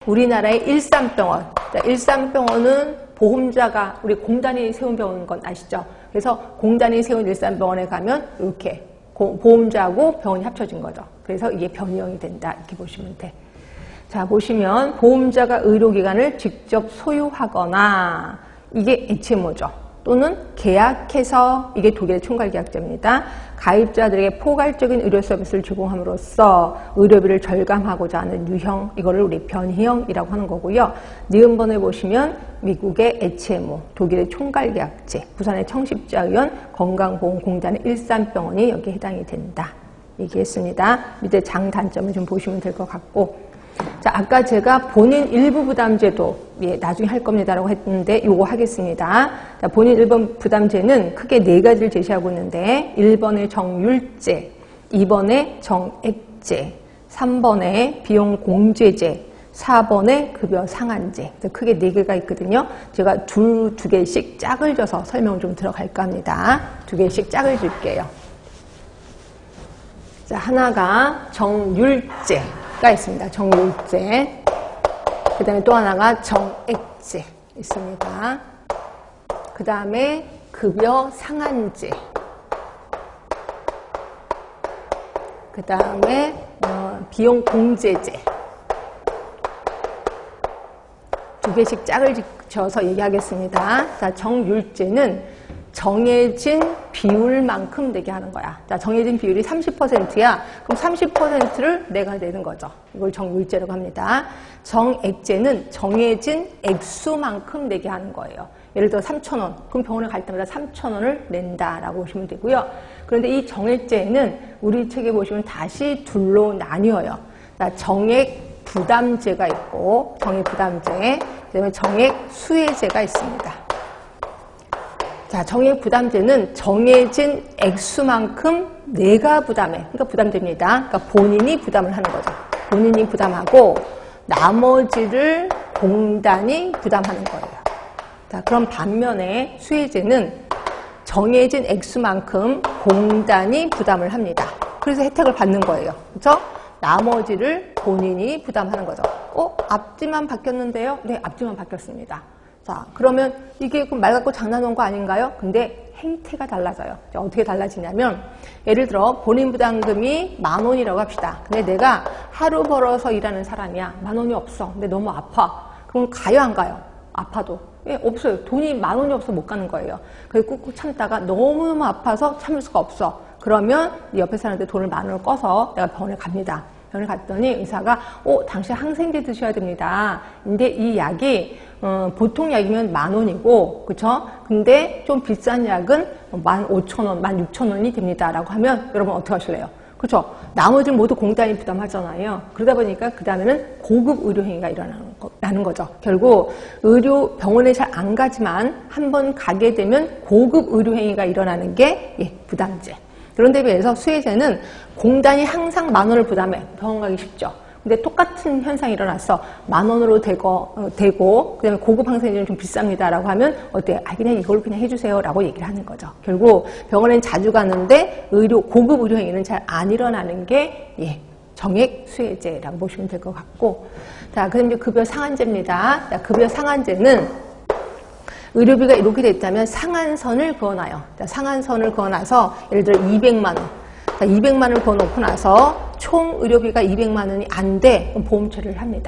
우리나라의 일산병원. 자, 일산병원은 보험자가 우리 공단이 세운 병원인 건 아시죠? 그래서 공단이 세운 일산병원에 가면 이렇게 보험자하고 병원이 합쳐진 거죠. 그래서 이게 변형이 된다. 이렇게 보시면 돼. 자, 보시면 보험자가 의료기관을 직접 소유하거나 이게 HMO죠. 또는 계약해서 이게 독일의 총괄계약제입니다. 가입자들에게 포괄적인 의료 서비스를 제공함으로써 의료비를 절감하고자 하는 유형, 이거를 우리 변희형이라고 하는 거고요. 니은번에 보시면 미국의 HMO, 독일의 총괄계약제, 부산의 청십자의원, 건강보험공단의 일산병원이 여기에 해당이 된다. 얘기했습니다. 밑에 장단점을 좀 보시면 될 것 같고. 자, 아까 제가 본인 일부 부담제도 나중에 할 겁니다라고 했는데 이거 하겠습니다. 자, 본인 일부 부담제는 크게 4가지를 제시하고 있는데 1번에 정율제, 2번에 정액제, 3번에 비용공제제, 4번에 급여 상한제. 크게 4개가 있거든요. 제가 두 개씩 짝을 져서 설명을 좀 들어갈까 합니다. 2개씩 짝을 줄게요. 자, 하나가 정율제가 있습니다. 정율제. 그 다음에 또 하나가 정액제 있습니다. 그 다음에 급여 상한제. 그 다음에 비용 공제제. 2개씩 짝을 져서 얘기하겠습니다. 자, 정율제는 정해진 비율만큼 내게 하는 거야. 자, 정해진 비율이 30%야. 그럼 30%를 내가 내는 거죠. 이걸 정율제라고 합니다. 정액제는 정해진 액수만큼 내게 하는 거예요. 예를 들어 3,000원. 그럼 병원에 갈 때마다 3,000원을 낸다라고 보시면 되고요. 그런데 이 정액제는 우리 책에 보시면 다시 둘로 나뉘어요. 자, 정액 부담제가 있고, 정액 부담제, 그다음에 정액 수혜제가 있습니다. 자, 정액 부담제는 정해진 액수만큼 내가 부담해. 그러니까 부담됩니다. 그러니까 본인이 부담을 하는 거죠. 본인이 부담하고 나머지를 공단이 부담하는 거예요. 자, 그럼 반면에 수혜제는 정해진 액수만큼 공단이 부담을 합니다. 그래서 혜택을 받는 거예요. 그렇죠? 나머지를 본인이 부담하는 거죠. 앞뒤만 바뀌었는데요? 네, 앞뒤만 바뀌었습니다. 자, 그러면 이게 말 갖고 장난한 거 아닌가요? 근데 행태가 달라져요. 자, 어떻게 달라지냐면, 예를 들어 본인 부담금이 10,000원이라고 합시다. 근데 내가 하루 벌어서 일하는 사람이야. 10,000원이 없어. 근데 너무 아파. 그럼 가요, 안 가요? 아파도. 예, 없어요. 돈이 10,000원이 없어 못 가는 거예요. 그래서 꾹꾹 참다가 너무너무 아파서 참을 수가 없어. 그러면 옆에 사람한테 돈을 10,000원을 꺼서 내가 병원에 갑니다. 병원에 갔더니 의사가 당신 항생제 드셔야 됩니다. 근데 이 약이 보통 약이면 10,000원이고, 그쵸? 근데 좀 비싼 약은 15,000원, 16,000원이 됩니다. 라고 하면 여러분 어떻게 하실래요? 그쵸? 나머지는 모두 공단이 부담하잖아요. 그러다 보니까 그 다음에는 고급 의료행위가 일어나는 거죠. 결국 병원에 잘 안 가지만 한번 가게 되면 고급 의료행위가 일어나는 게 부담제. 그런데 비해서 수혜제는 공단이 항상 10,000원을 부담해. 병원 가기 쉽죠. 근데 똑같은 현상이 일어났어. 10,000원으로 되고, 그 다음에 고급 항생제는 좀 비쌉니다라고 하면, 어때요? 그냥 이걸 그냥 해주세요. 라고 얘기를 하는 거죠. 결국 병원엔 자주 가는데, 고급 의료행위는 잘 안 일어나는 게, 정액 수혜제라고 보시면 될 것 같고. 자, 그럼 이제 급여 상한제입니다. 자, 급여 상한제는 의료비가 이렇게 됐다면 상한선을 그어놔요. 자, 상한선을 그어놔서 예를 들어 200만 원. 자, 200만 원을 그어놓고 나서 총 의료비가 200만 원이 안 돼. 그럼 보험 처리를 합니다.